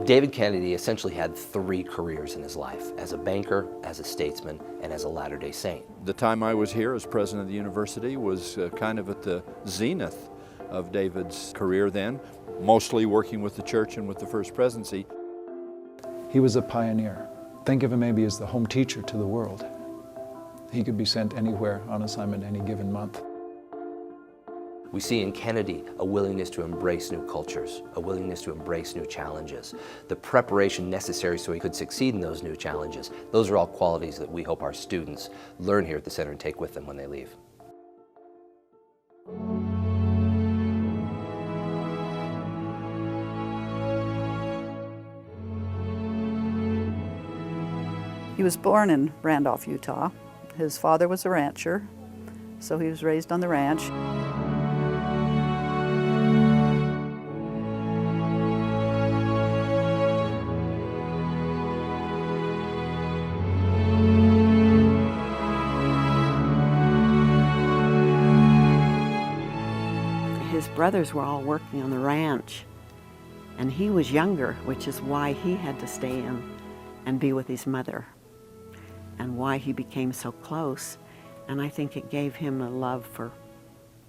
David Kennedy essentially had three careers in his life: as a banker, as a statesman, and as a Latter-day Saint. The time I was here as president of the university was kind of at the zenith of David's career then, mostly working with the church and with the First Presidency. He was a pioneer. Think of him maybe as the home teacher to the world. He could be sent anywhere on assignment any given month. We see in Kennedy a willingness to embrace new cultures, a willingness to embrace new challenges, the preparation necessary so he could succeed in those new challenges. Those are all qualities that we hope our students learn here at the center and take with them when they leave. He was born in Randolph, Utah. His father was a rancher, so he was raised on the ranch. His brothers were all working on the ranch, and he was younger, which is why he had to stay in and be with his mother, and why he became so close. And I think it gave him a love for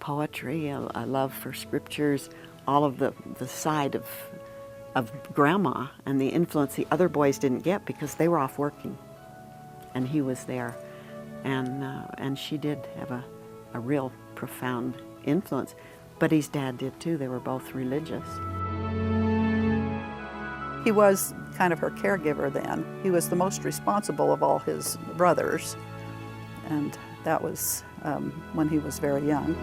poetry, a love for scriptures, all of the side of Grandma and the influence the other boys didn't get because they were off working, and he was there. And she did have a real profound influence. But his dad did too. They were both religious. He was kind of her caregiver then. He was the most responsible of all his brothers, and that was when he was very young.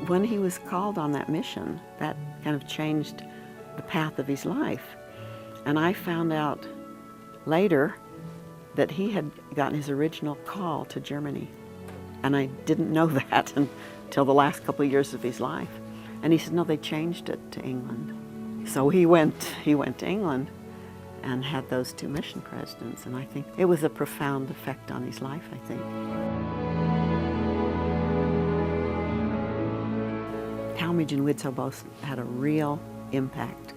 When he was called on that mission, that kind of changed the path of his life. And I found out later that he had gotten his original call to Germany. And I didn't know that until the last couple of years of his life. And he said, no, they changed it to England. So he went to England and had those two mission presidents. And I think it was a profound effect on his life, I think. Talmage and Widtsoe both had a real impact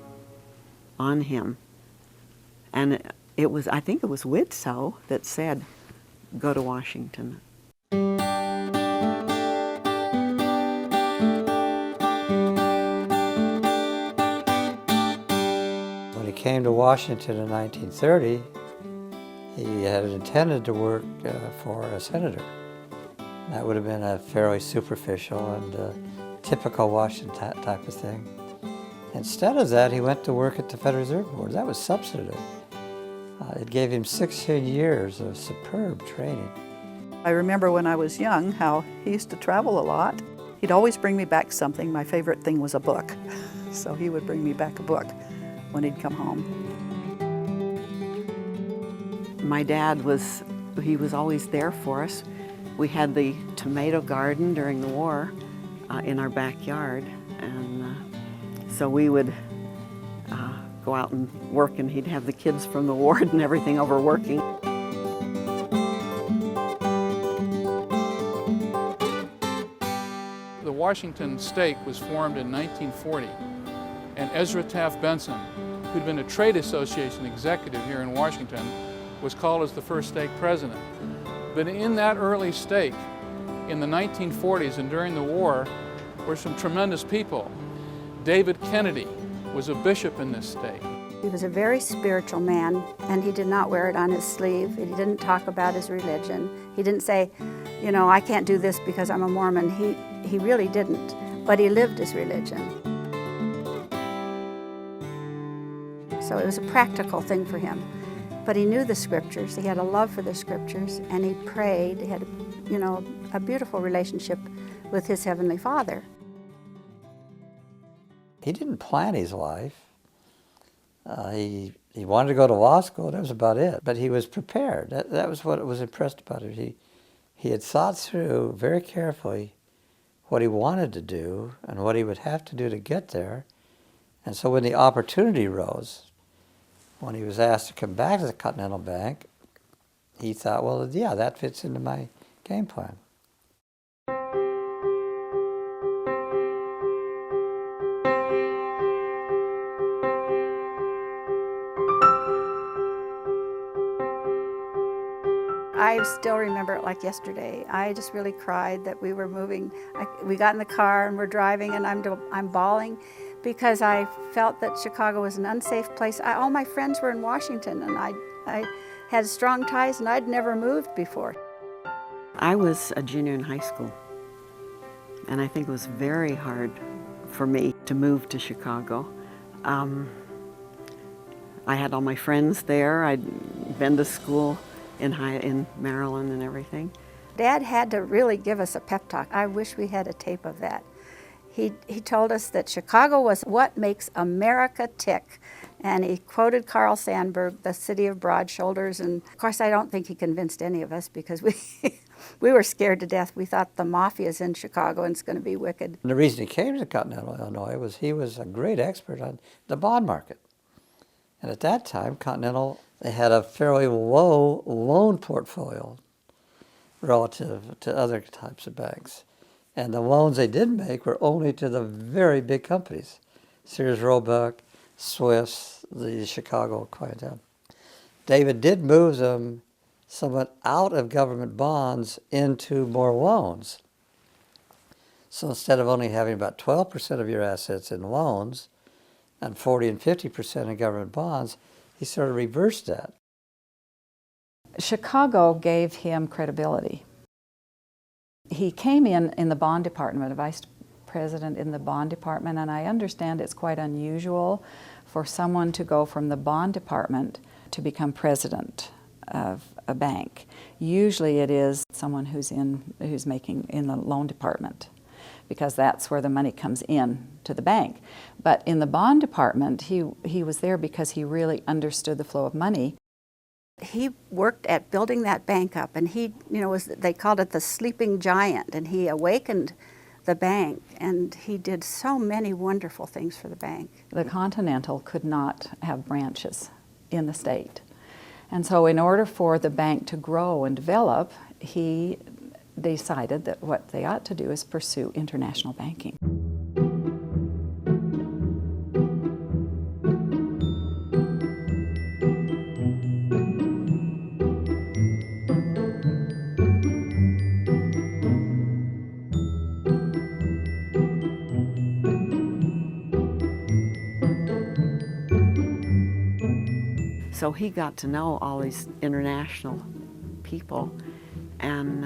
on him. And I think it was Widtsoe that said, go to Washington. When he came to Washington in 1930, he had intended to work for a senator. That would have been a fairly superficial and typical Washington type of thing. Instead of that, he went to work at the Federal Reserve Board. That was substantive. It gave him 16 years of superb training. I remember when I was young how he used to travel a lot. He'd always bring me back something. My favorite thing was a book. So he would bring me back a book when he'd come home. My dad was always there for us. We had the tomato garden during the war in our backyard, and so we would go out and work, and he'd have the kids from the ward and everything over working. The Washington stake was formed in 1940, and Ezra Taft Benson, who'd been a trade association executive here in Washington, was called as the first stake president. But in that early stake, in the 1940s and during the war, were some tremendous people. David Kennedy was a bishop in this stake. He was a very spiritual man, and he did not wear it on his sleeve. He didn't talk about his religion. He didn't say, you know, I can't do this because I'm a Mormon. He really didn't, but he lived his religion. So it was a practical thing for him. But he knew the scriptures, he had a love for the scriptures, and he prayed. He had, you know, a beautiful relationship with his Heavenly Father. he didn't plan his life. He wanted to go to law school, that was about it. But he was prepared. That was what was impressed about him. He had thought through very carefully what he wanted to do and what he would have to do to get there. And so when the opportunity rose, when he was asked to come back to the Continental Bank, he thought, well, yeah, that fits into my game plan. I still remember it like yesterday. I just really cried that we were moving. We got in the car and we're driving, and I'm bawling because I felt that Chicago was an unsafe place. All my friends were in Washington, and I had strong ties, and I'd never moved before. I was a junior in high school, and I think it was very hard for me to move to Chicago. I had all my friends there. I'd been to school in Maryland and everything. Dad had to really give us a pep talk. I wish we had a tape of that. He told us that Chicago was what makes America tick. And he quoted Carl Sandburg, the city of broad shoulders. And of course, I don't think he convinced any of us, because we were scared to death. We thought the mafia's in Chicago and it's going to be wicked. And the reason he came to Continental Illinois was he was a great expert on the bond market. And at that time, Continental, they had a fairly low loan portfolio relative to other types of banks. And the loans they did make were only to the very big companies, Sears Roebuck, Swiss, the Chicago clientele. David did move them somewhat out of government bonds into more loans. So instead of only having about 12% of your assets in loans and 40 and 50% in government bonds, he sort of reversed that. Chicago gave him credibility. He came in the bond department, a vice president in the bond department, and I understand it's quite unusual for someone to go from the bond department to become president of a bank. Usually it is someone who's making in the loan department, because that's where the money comes in to the bank. But in the bond department, he was there because he really understood the flow of money. He worked at building that bank up, and he, they called it the sleeping giant, and he awakened the bank, and he did so many wonderful things for the bank. The Continental could not have branches in the state. And so in order for the bank to grow and develop, he decided that what they ought to do is pursue international banking. So he got to know all these international people and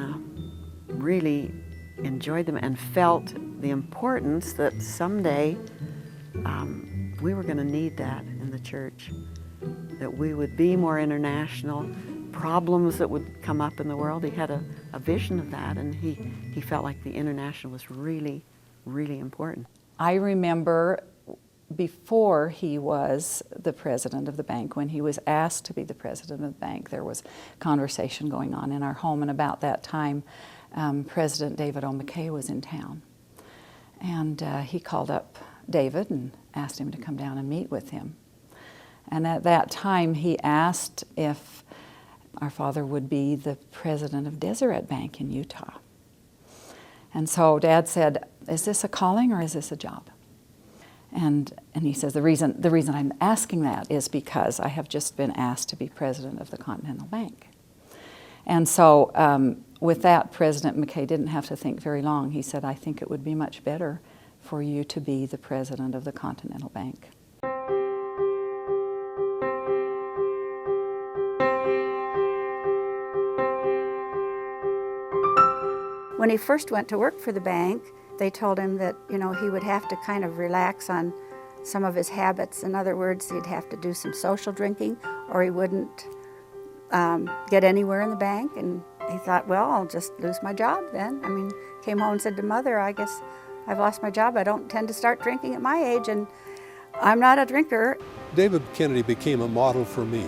really enjoyed them, and felt the importance that someday we were going to need that in the church, that we would be more international, problems that would come up in the world. He had a vision of that, and he felt like the international was really, really important. I remember before he was the president of the bank, when he was asked to be the president of the bank, there was conversation going on in our home, and about that time, President David O. McKay was in town. And he called up David and asked him to come down and meet with him. And at that time, he asked if our father would be the president of Deseret Bank in Utah. And so Dad said, "Is this a calling or is this a job?" And he says, the reason I'm asking that is because I have just been asked to be president of the Continental Bank. And so with that, President McKay didn't have to think very long. He said, "I think it would be much better for you to be the president of the Continental Bank." When he first went to work for the bank, they told him that, he would have to kind of relax on some of his habits. In other words, he'd have to do some social drinking, or he wouldn't get anywhere in the bank. And he thought, well, I'll just lose my job then. Came home and said to Mother, I guess I've lost my job. I don't tend to start drinking at my age, and I'm not a drinker. David Kennedy became a model for me.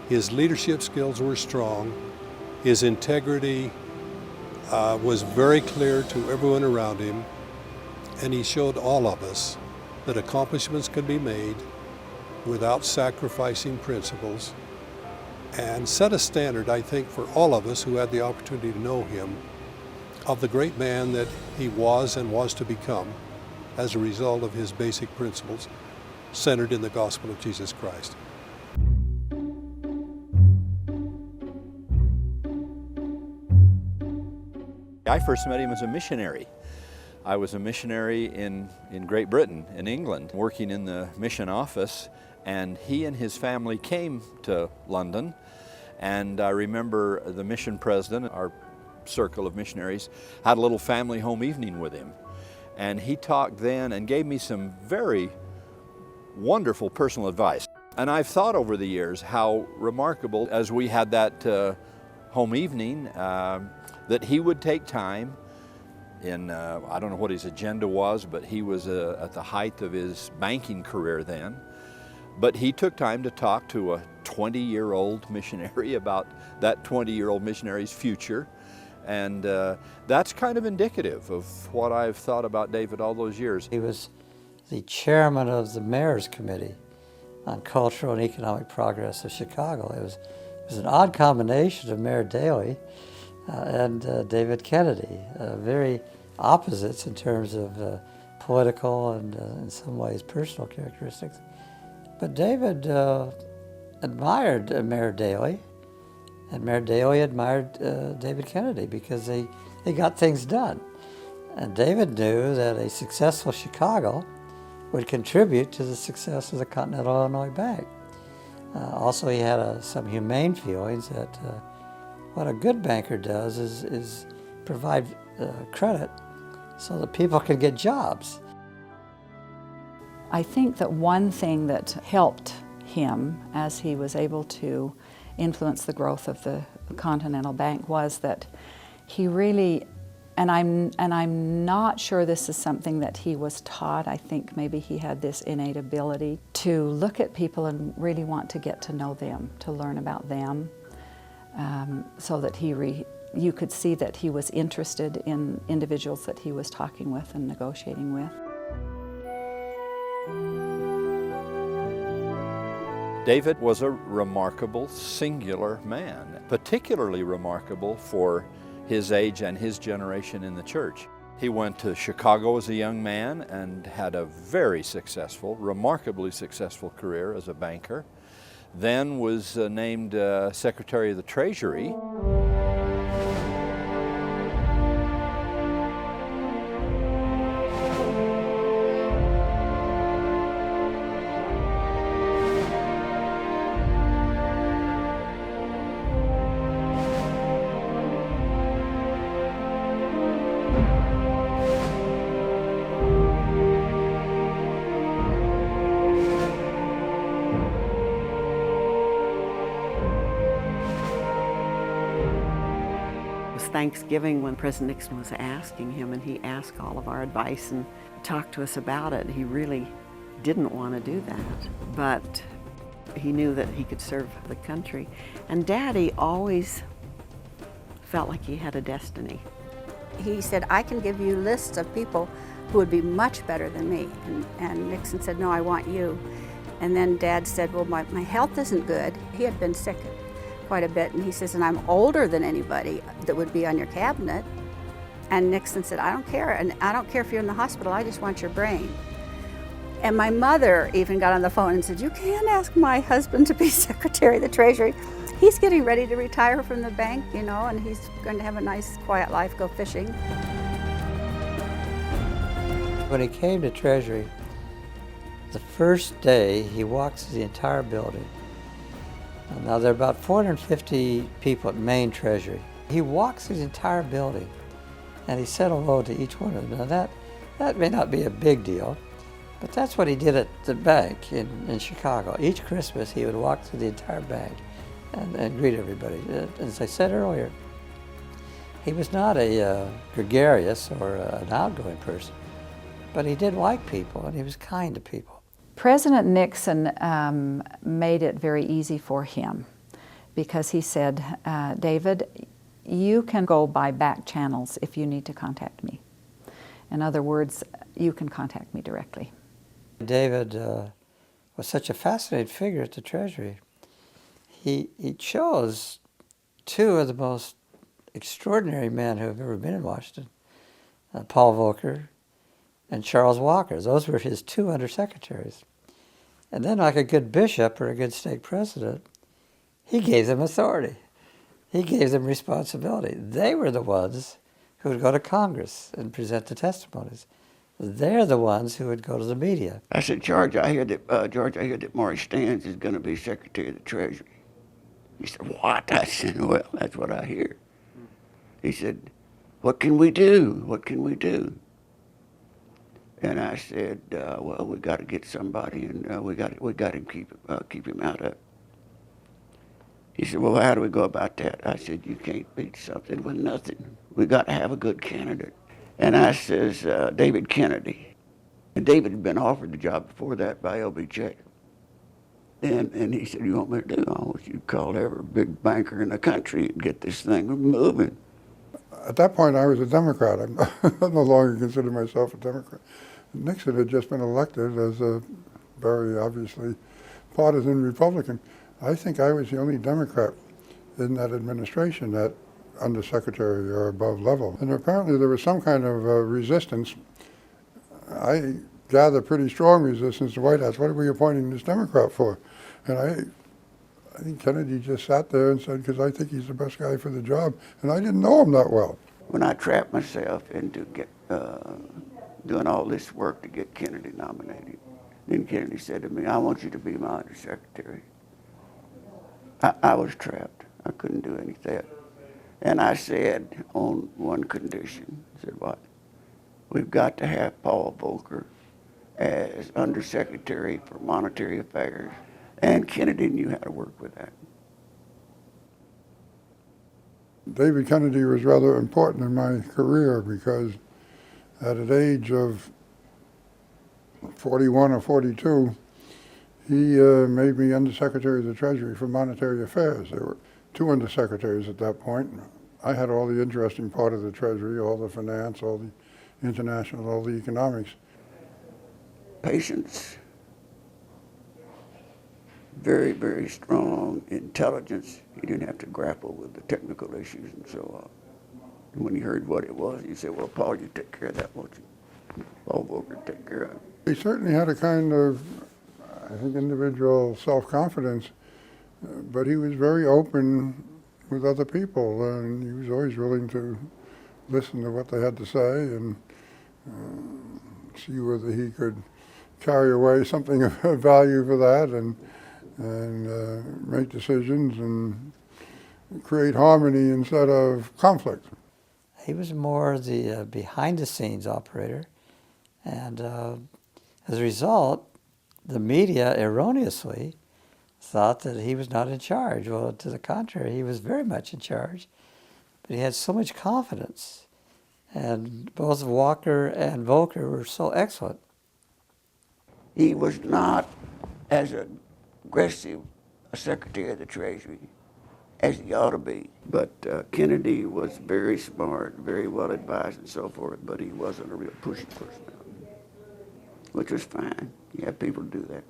His leadership skills were strong. His integrity was very clear to everyone around him, and he showed all of us that accomplishments could be made without sacrificing principles, and set a standard, I think, for all of us who had the opportunity to know him, of the great man that he was and was to become as a result of his basic principles centered in the gospel of Jesus Christ. I first met him as a missionary. I was a missionary in Great Britain, in England, working in the mission office, and he and his family came to London, and I remember the mission president, our circle of missionaries, had a little family home evening with him, and he talked then and gave me some very wonderful personal advice. And I've thought over the years how remarkable, as we had that home evening, that he would take time in, I don't know what his agenda was, but he was at the height of his banking career then. But he took time to talk to a 20-year-old missionary about that 20-year-old missionary's future. And that's kind of indicative of what I've thought about David all those years. He was the chairman of the Mayor's Committee on Cultural and Economic Progress of Chicago. It was an odd combination of Mayor Daley and David Kennedy, very opposites in terms of political and in some ways personal characteristics. But David admired Mayor Daley, and Mayor Daley admired David Kennedy because they got things done. And David knew that a successful Chicago would contribute to the success of the Continental Illinois Bank. Also, he had some humane feelings that what a good banker does is provide credit so that people can get jobs. I think that one thing that helped him as he was able to influence the growth of the Continental Bank was that he really, and I'm not sure this is something that he was taught. I think maybe he had this innate ability to look at people and really want to get to know them, to learn about them, so that you could see that he was interested in individuals that he was talking with and negotiating with. David was a remarkable, singular man, particularly remarkable for his age and his generation in the church. He went to Chicago as a young man and had a very successful, remarkably successful career as a banker. Then was named Secretary of the Treasury. Thanksgiving when President Nixon was asking him, and he asked all of our advice and talked to us about it. He really didn't want to do that, but he knew that he could serve the country. And Daddy always felt like he had a destiny. He said, I can give you lists of people who would be much better than me. And Nixon said, no, I want you. And then Dad said, well, my health isn't good. He had been sick quite a bit, and he says, and I'm older than anybody that would be on your cabinet. And Nixon said, I don't care, and I don't care if you're in the hospital, I just want your brain. And my mother even got on the phone and said, you can't ask my husband to be Secretary of the Treasury. He's getting ready to retire from the bank, you know, and he's going to have a nice, quiet life, go fishing. When he came to Treasury, the first day he walked through the entire building. Now there are about 450 people at Main Treasury. He walked through the entire building and he said hello to each one of them. Now that may not be a big deal, but that's what he did at the bank in Chicago. Each Christmas he would walk through the entire bank and greet everybody. As I said earlier, He was not a gregarious or an outgoing person, but he did like people and he was kind to people. President Nixon made it very easy for him because he said, David, you can go by back channels if you need to contact me. In other words, you can contact me directly. David was such a fascinating figure at the Treasury. He chose two of the most extraordinary men who have ever been in Washington, Paul Volcker and Charles Walker. Those were his two undersecretaries. And then, like a good bishop or a good stake president, he gave them authority. He gave them responsibility. They were the ones who would go to Congress and present the testimonies. They're the ones who would go to the media. I said, George, I hear that Maurice Stans is going to be Secretary of the Treasury. He said, what? I said, well, that's what I hear. He said, what can we do? What can we do? And I said, well, we got to get somebody, and we got to keep him out of it. He said, well, how do we go about that? I said, you can't beat something with nothing. We got to have a good candidate. And I says, David Kennedy. And David had been offered the job before that by LBJ. And he said, you want me to do? I want you to call every big banker in the country and get this thing moving. At that point, I was a Democrat. I no longer consider myself a Democrat. Nixon had just been elected as a very obviously partisan Republican. I think I was the only Democrat in that administration at undersecretary or above level. And apparently there was some kind of resistance. I gather pretty strong resistance to the White House. What are we appointing this Democrat for? And I think Kennedy just sat there and said, because I think he's the best guy for the job. And I didn't know him that well. When I trapped myself into doing all this work to get Kennedy nominated, then Kennedy said to me, I want you to be my undersecretary. I was trapped. I couldn't do anything. And I said, on one condition, I said, what? We've got to have Paul Volcker as Undersecretary for Monetary Affairs. And Kennedy knew how to work with that. David Kennedy was rather important in my career because at an age of 41 or 42, he made me Undersecretary of the Treasury for Monetary Affairs. There were two undersecretaries at that point. I had all the interesting part of the Treasury, all the finance, all the international, all the economics. Patience, very, very strong intelligence. He didn't have to grapple with the technical issues and so on. And when he heard what it was, he said, well, Paul, you take care of that, won't you? Paul Volcker, take care of it. He certainly had a kind of, I think, individual self-confidence, but he was very open with other people, and he was always willing to listen to what they had to say and see whether he could carry away something of value for that and make decisions and create harmony instead of conflict. He was more the behind-the-scenes operator, and as a result, the media erroneously thought that he was not in charge. Well, to the contrary, he was very much in charge, but he had so much confidence, and both Walker and Volcker were so excellent. He was not as aggressive a Secretary of the Treasury as he ought to be, but Kennedy was very smart, very well advised and so forth, but he wasn't a real pushy personality, which was fine. You have people do that.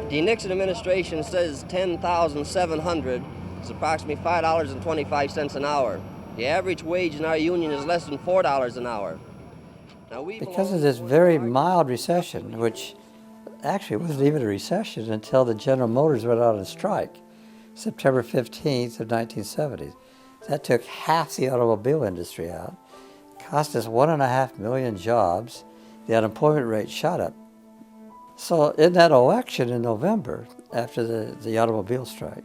The Nixon administration says 10,700 is approximately $5.25 an hour. The average wage in our union is less than $4 an hour. Now because of this very mild recession, which actually wasn't even a recession until the General Motors went out on strike, September 15th of 1970. That took half the automobile industry out, cost us 1.5 million jobs. The unemployment rate shot up. So in that election in November, after the automobile strike,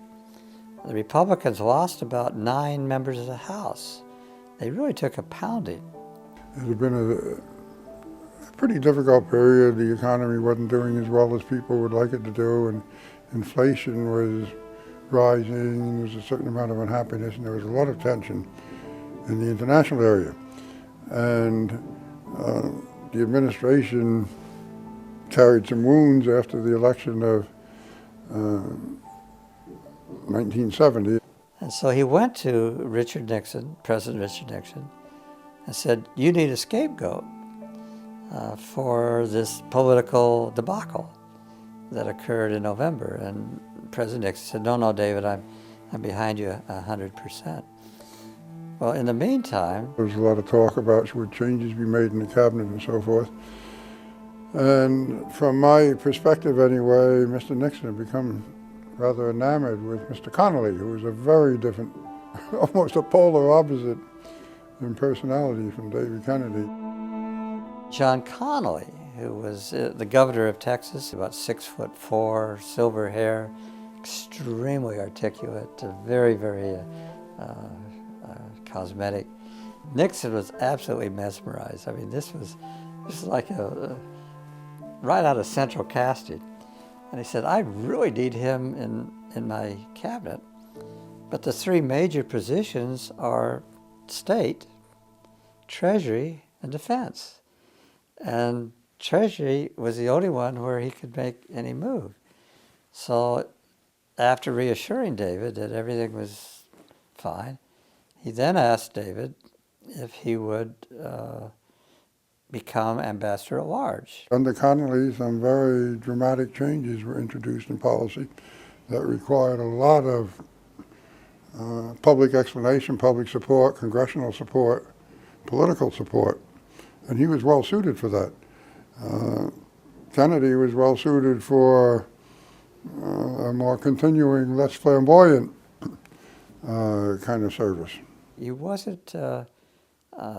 the Republicans lost about 9 members of the House. They really took a pounding. It had been a pretty difficult period. The economy wasn't doing as well as people would like it to do, and inflation was rising. There was a certain amount of unhappiness, and there was a lot of tension in the international area. And the administration carried some wounds after the election of 1970. And so he went to Richard Nixon, President Richard Nixon, and said, "You need a scapegoat for this political debacle that occurred in November." And President Nixon said, "No, David, I'm behind you 100%. Well, in the meantime, there was a lot of talk about should changes be made in the cabinet and so forth. And from my perspective anyway, Mr. Nixon had become rather enamored with Mr. Connally, who was a very different, almost a polar opposite in personality from David Kennedy. John Connally, who was the governor of Texas, about 6'4", silver hair, extremely articulate, very, very cosmetic. Nixon was absolutely mesmerized. I mean, this was like right out of central casting. And he said, "I really need him in my cabinet. But the three major positions are State, Treasury, and Defense." And Treasury was the only one where he could make any move. So after reassuring David that everything was fine, he then asked David if he would become ambassador at large. Under Connally, some very dramatic changes were introduced in policy that required a lot of public explanation, public support, congressional support, political support, and he was well suited for that. Kennedy was well suited for a more continuing, less flamboyant kind of service. He wasn't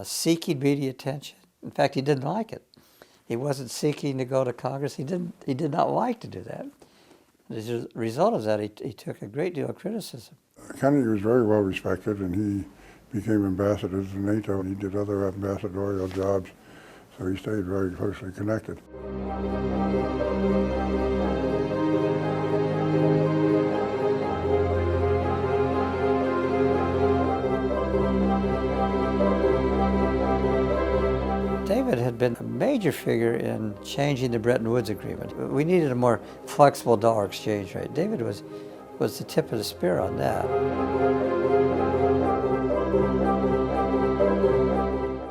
seeking media attention. In fact, he didn't like it. He wasn't seeking to go to Congress. He did not like to do that. As a result of that, he took a great deal of criticism. Kennedy was very well respected, and he became ambassador to NATO, and he did other ambassadorial jobs, so he stayed very closely connected. David had been a major figure in changing the Bretton Woods Agreement. We needed a more flexible dollar exchange rate. David was the tip of the spear on that.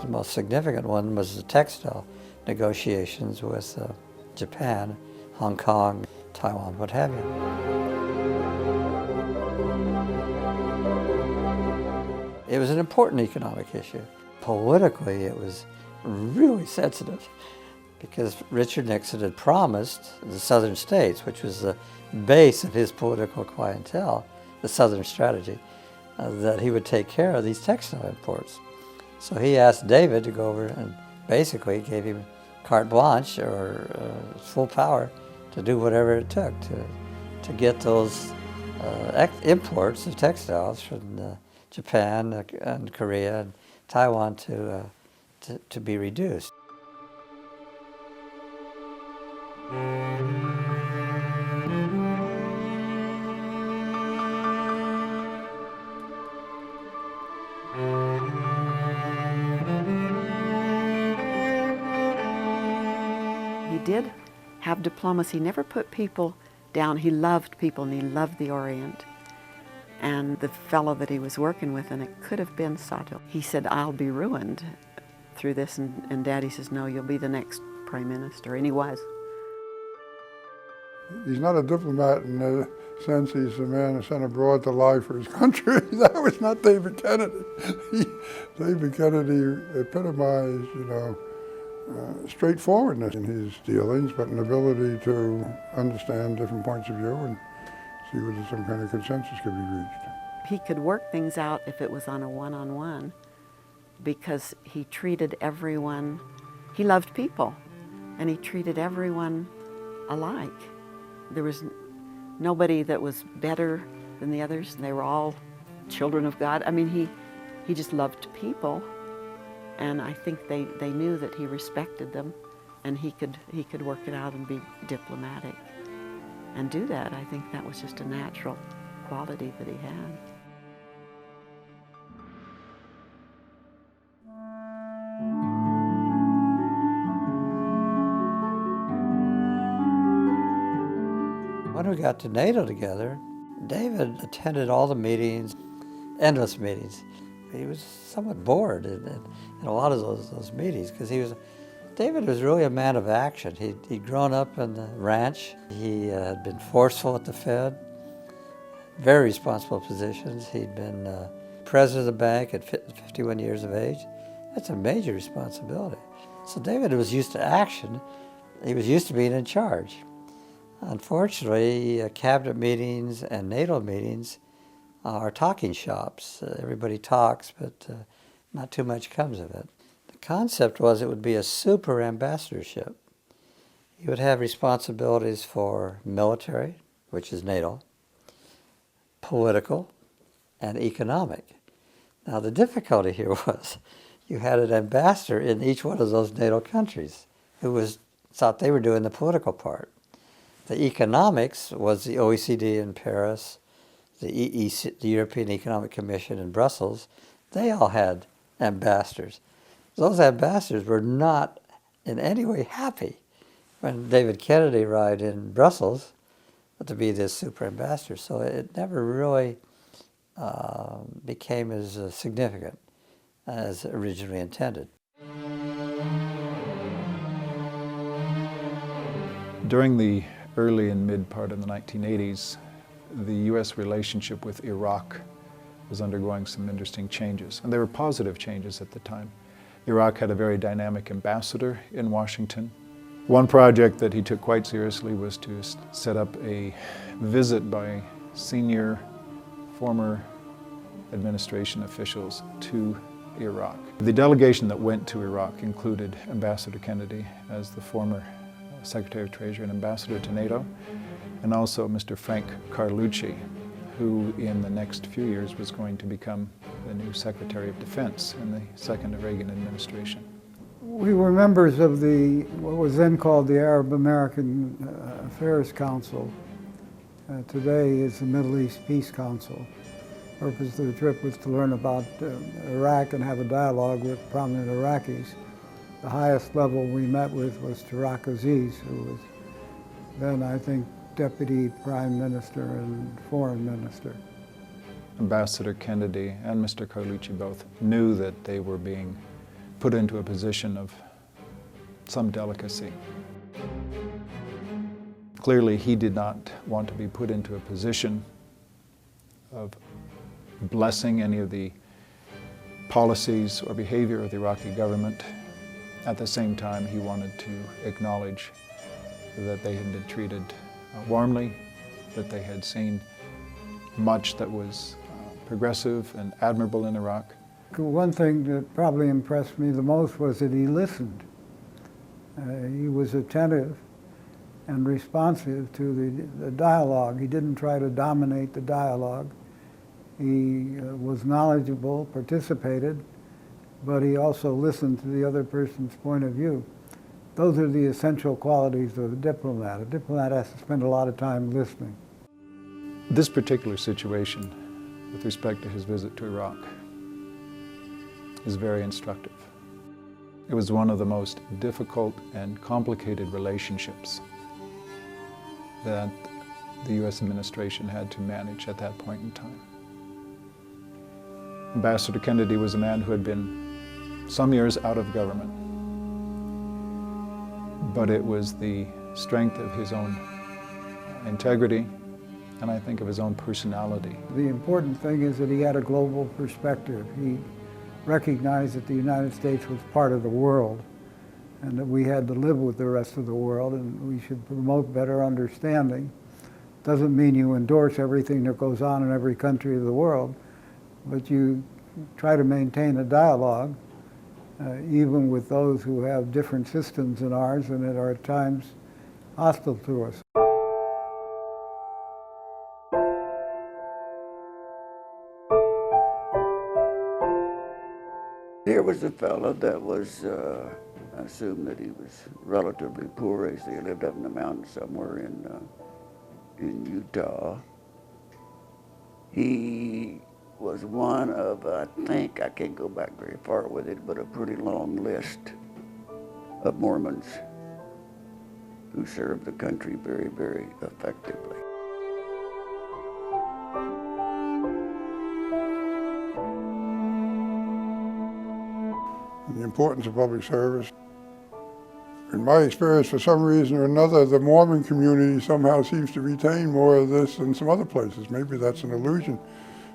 The most significant one was the textile negotiations with Japan, Hong Kong, Taiwan, what have you. It was an important economic issue. Politically, it was really sensitive because Richard Nixon had promised the southern states, which was the base of his political clientele, the southern strategy, that he would take care of these textile imports. So he asked David to go over and basically gave him carte blanche or full power to do whatever it took to get those imports of textiles from Japan and Korea and Taiwan to be reduced. He did have diplomacy. He never put people down. He loved people and he loved the Orient. And the fellow that he was working with, and it could have been Sato, he said, "I'll be ruined through this," and Daddy says, "No, you'll be the next prime minister," and he was. He's not a diplomat in the sense he's a man who sent abroad to lie for his country. That was not David Kennedy. David Kennedy epitomized, straightforwardness in his dealings, but an ability to understand different points of view and see whether some kind of consensus could be reached. He could work things out if it was on a one-on-one, because he treated everyone, he loved people, and he treated everyone alike. There was nobody that was better than the others. They were all children of God. I mean, he just loved people, and I think they knew that he respected them and he could work it out and be diplomatic and do that. I think that was just a natural quality that he had. When we got to NATO together, David attended all the meetings, endless meetings. He was somewhat bored in a lot of those meetings because David was really a man of action. He'd grown up in the ranch. He had been forceful at the Fed, very responsible positions. He'd been president of the bank at 51 years of age. That's a major responsibility. So David was used to action. He was used to being in charge. Unfortunately, cabinet meetings and NATO meetings are talking shops. Everybody talks, but not too much comes of it. The concept was it would be a super ambassadorship. You would have responsibilities for military, which is NATO, political, and economic. Now the difficulty here was you had an ambassador in each one of those NATO countries who thought they were doing the political part. The economics was the OECD in Paris, the EEC, the European Economic Commission in Brussels. They all had ambassadors. Those ambassadors were not in any way happy when David Kennedy arrived in Brussels to be this super ambassador. So it never really became as significant as originally intended. During the early and mid part of the 1980s, the U.S. relationship with Iraq was undergoing some interesting changes, and they were positive changes at the time. Iraq had a very dynamic ambassador in Washington. One project that he took quite seriously was to set up a visit by senior former administration officials to Iraq. The delegation that went to Iraq included Ambassador Kennedy as the former Secretary of Treasury and Ambassador to NATO, and also Mr. Frank Carlucci, who in the next few years was going to become the new Secretary of Defense in the second Reagan administration. We were members of what was then called the Arab American Affairs Council. Today is the Middle East Peace Council. The purpose of the trip was to learn about Iraq and have a dialogue with prominent Iraqis. The highest level we met with was Tareq Aziz, who was then, I think, Deputy Prime Minister and Foreign Minister. Ambassador Kennedy and Mr. Carlucci both knew that they were being put into a position of some delicacy. Clearly, he did not want to be put into a position of blessing any of the policies or behavior of the Iraqi government. At the same time, he wanted to acknowledge that they had been treated warmly, that they had seen much that was progressive and admirable in Iraq. One thing that probably impressed me the most was that he listened. He was attentive and responsive to the dialogue. He didn't try to dominate the dialogue. He was knowledgeable, participated, but he also listened to the other person's point of view. Those are the essential qualities of a diplomat. A diplomat has to spend a lot of time listening. This particular situation, with respect to his visit to Iraq, is very instructive. It was one of the most difficult and complicated relationships that the U.S. administration had to manage at that point in time. Ambassador Kennedy was a man who had been some years out of government, but it was the strength of his own integrity and I think of his own personality. The important thing is that he had a global perspective. He recognized that the United States was part of the world and that we had to live with the rest of the world and we should promote better understanding. Doesn't mean you endorse everything that goes on in every country of the world, but you try to maintain a dialogue even with those who have different systems than ours and that are at times hostile to us. There was a fellow that was I assume that he was relatively poor, as he lived up in the mountains somewhere in Utah. He was one of, I think, I can't go back very far with it, but a pretty long list of Mormons who served the country very, very effectively. The importance of public service. In my experience, for some reason or another, the Mormon community somehow seems to retain more of this than some other places. Maybe that's an illusion,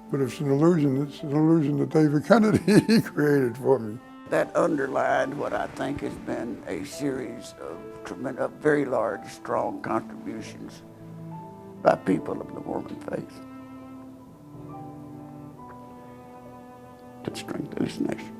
but if it's an illusion that David Kennedy created for me. That underlined what I think has been a series of very large, strong contributions by people of the Mormon faith to the strength of this nation.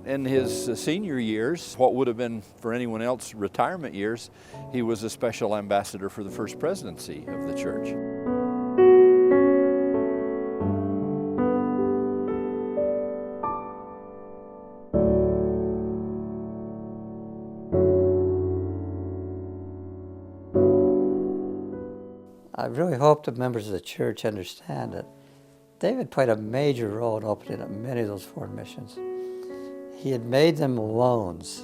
In his senior years, what would have been for anyone else retirement years, he was a special ambassador for the first presidency of the church. I really hope the members of the church understand that David played a major role in opening up many of those foreign missions. He had made them loans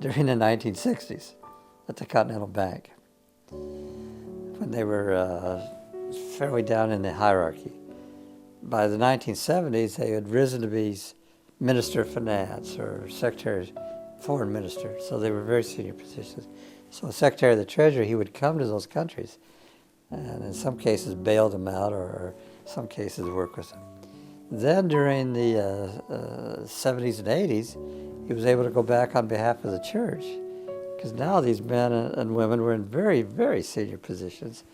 during the 1960s at the Continental Bank when they were fairly down in the hierarchy. By the 1970s, they had risen to be Minister of Finance or Secretary, Foreign Minister, so they were very senior positions. So Secretary of the Treasury, he would come to those countries and in some cases bail them out or some cases work with them. Then during the 70s and 80s, he was able to go back on behalf of the church because now these men and women were in very, very senior positions.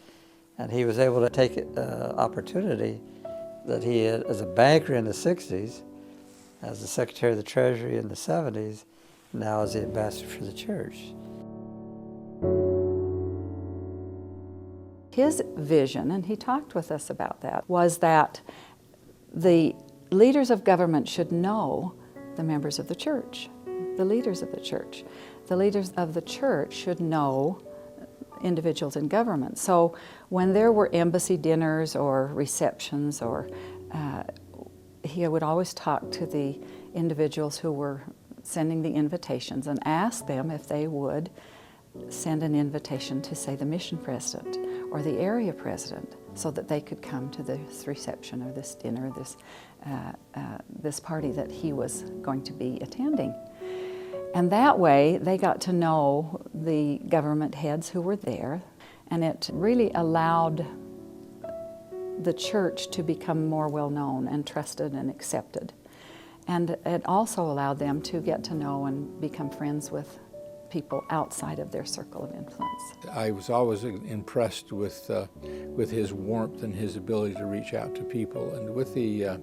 And he was able to take opportunity that he had as a banker in the 60s, as the Secretary of the Treasury in the 70s, now as the ambassador for the church. His vision, and he talked with us about that, was that the leaders of government should know the members of the church, the leaders of the church. The leaders of the church should know individuals in government. So when there were embassy dinners or receptions, or he would always talk to the individuals who were sending the invitations and ask them if they would send an invitation to, say, the mission president or the area president, so that they could come to this reception or this dinner, this party that he was going to be attending. And that way, they got to know the government heads who were there, and it really allowed the church to become more well-known and trusted and accepted. And it also allowed them to get to know and become friends with people outside of their circle of influence. I was always impressed with his warmth and his ability to reach out to people. And with the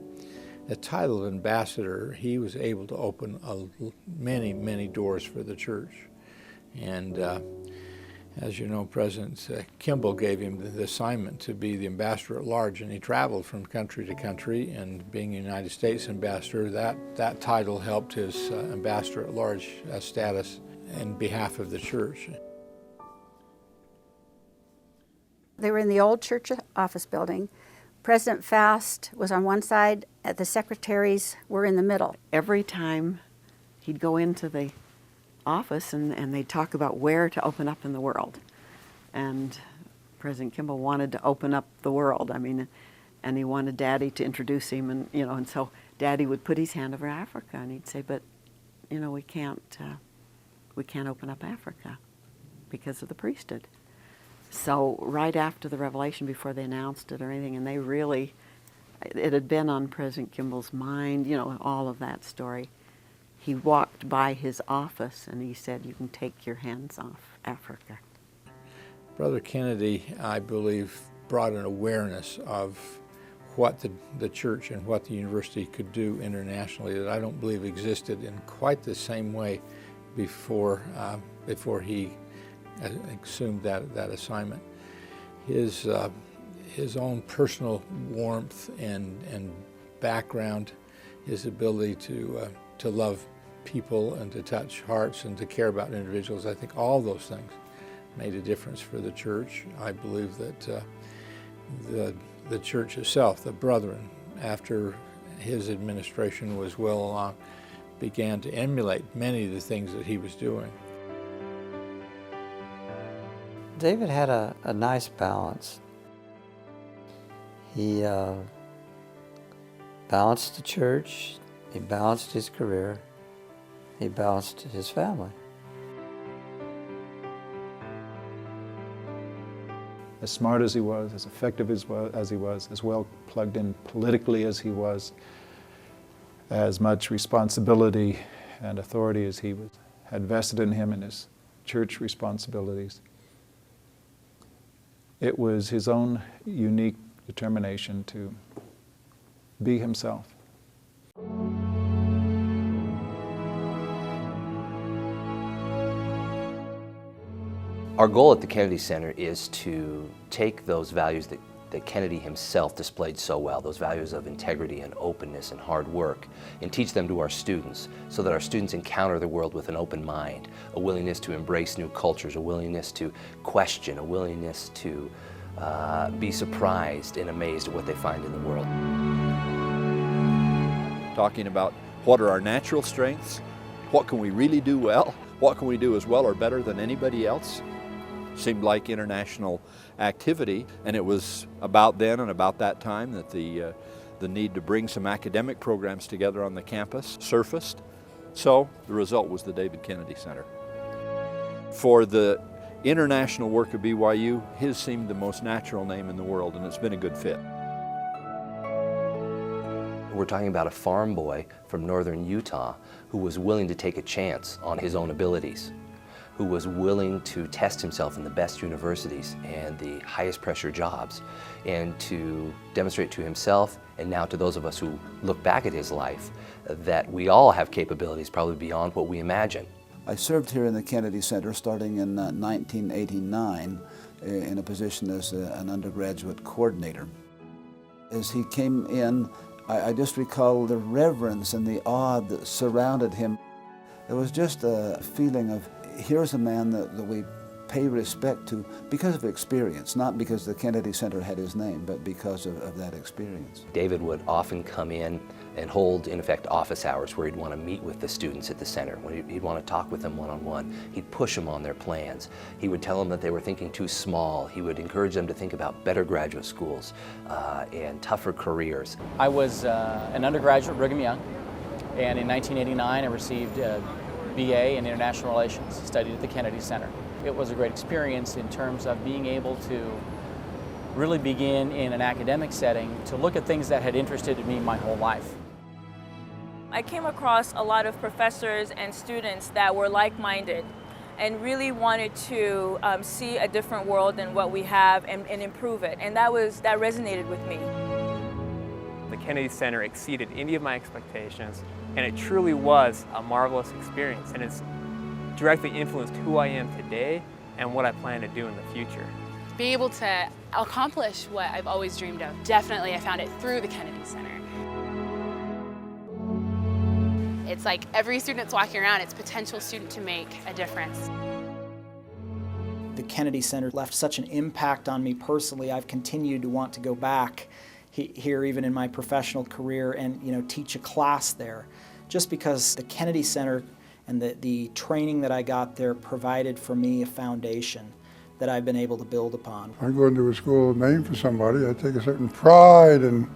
title of ambassador, he was able to open many, many doors for the church. And as you know, President Kimball gave him the assignment to be the ambassador at large, and he traveled from country to country. And being a United States ambassador, that title helped his ambassador at large status in behalf of the church. They were in the old church office building. President Faust was on one side, the secretaries were in the middle. Every time he'd go into the office and they'd talk about where to open up in the world. And President Kimball wanted to open up the world. I mean, and he wanted Daddy to introduce him, and so Daddy would put his hand over Africa and he'd say, but we can't open up Africa because of the priesthood. So right after the revelation, before they announced it or anything, and it had been on President Kimball's mind, all of that story, He walked by his office and he said, "You can take your hands off Africa." Brother Kennedy, I believe, brought an awareness of what the church and what the university could do internationally that I don't believe existed in quite the same way before he assumed that assignment. His own personal warmth and background, his ability to love people and to touch hearts and to care about individuals, I think all those things made a difference for the church. I believe that the church itself, the brethren, after his administration was well along, began to emulate many of the things that he was doing. David had a nice balance. He balanced the church, he balanced his career, he balanced his family. As smart as he was, as effective as he was, as well plugged in politically as he was, as much responsibility and authority as he had vested in him in his church responsibilities. It was his own unique determination to be himself. Our goal at the Kennedy Center is to take those values that Kennedy himself displayed so well, those values of integrity and openness and hard work, and teach them to our students so that our students encounter the world with an open mind, a willingness to embrace new cultures, a willingness to question, a willingness to be surprised and amazed at what they find in the world. Talking about what are our natural strengths, what can we really do well, what can we do as well or better than anybody else. Seemed like international activity, and it was about then and about that time that the need to bring some academic programs together on the campus surfaced. So the result was the David Kennedy Center. For the international work of BYU, his seemed the most natural name in the world, and it's been a good fit. We're talking about a farm boy from northern Utah who was willing to take a chance on his own abilities, who was willing to test himself in the best universities and the highest pressure jobs, and to demonstrate to himself and now to those of us who look back at his life that we all have capabilities probably beyond what we imagine. I served here in the Kennedy Center starting in 1989 in a position as an undergraduate coordinator. As he came in, I just recall the reverence and the awe that surrounded him. It was just a feeling of, here's a man that we pay respect to because of experience, not because the Kennedy Center had his name, but because of that experience. David would often come in and hold, in effect, office hours where he'd want to meet with the students at the center, when he'd want to talk with them one-on-one. He'd push them on their plans. He would tell them that they were thinking too small. He would encourage them to think about better graduate schools and tougher careers. I was an undergraduate at Brigham Young, and in 1989 I received a BA in International Relations, studied at the Kennedy Center. It was a great experience in terms of being able to really begin in an academic setting to look at things that had interested me my whole life. I came across a lot of professors and students that were like-minded and really wanted to see a different world than what we have and improve it, and that resonated with me. The Kennedy Center exceeded any of my expectations, and it truly was a marvelous experience, and it's directly influenced who I am today and what I plan to do in the future. Being able to accomplish what I've always dreamed of, definitely I found it through the Kennedy Center. It's like every student that's walking around, it's a potential student to make a difference. The Kennedy Center left such an impact on me personally. I've continued to want to go back here even in my professional career and teach a class there, just because the Kennedy Center and the training that I got there provided for me a foundation that I've been able to build upon. I go into a school named for somebody. I take a certain pride in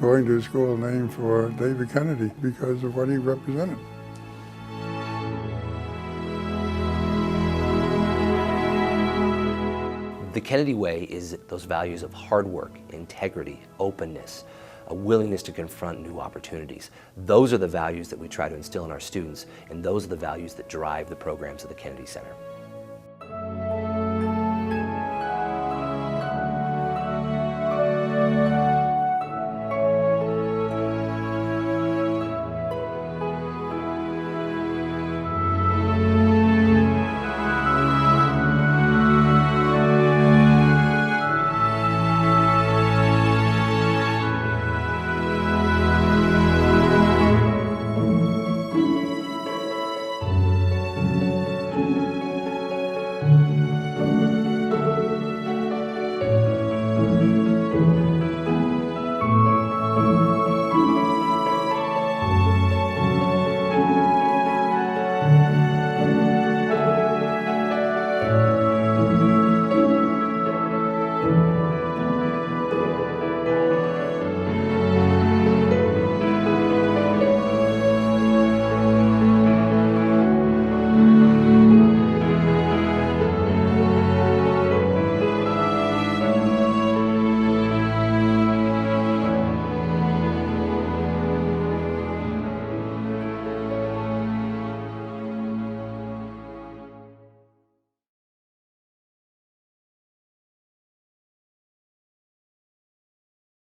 going to a school named for David Kennedy because of what he represented. The Kennedy way is those values of hard work, integrity, openness, a willingness to confront new opportunities. Those are the values that we try to instill in our students, and those are the values that drive the programs of the Kennedy Center.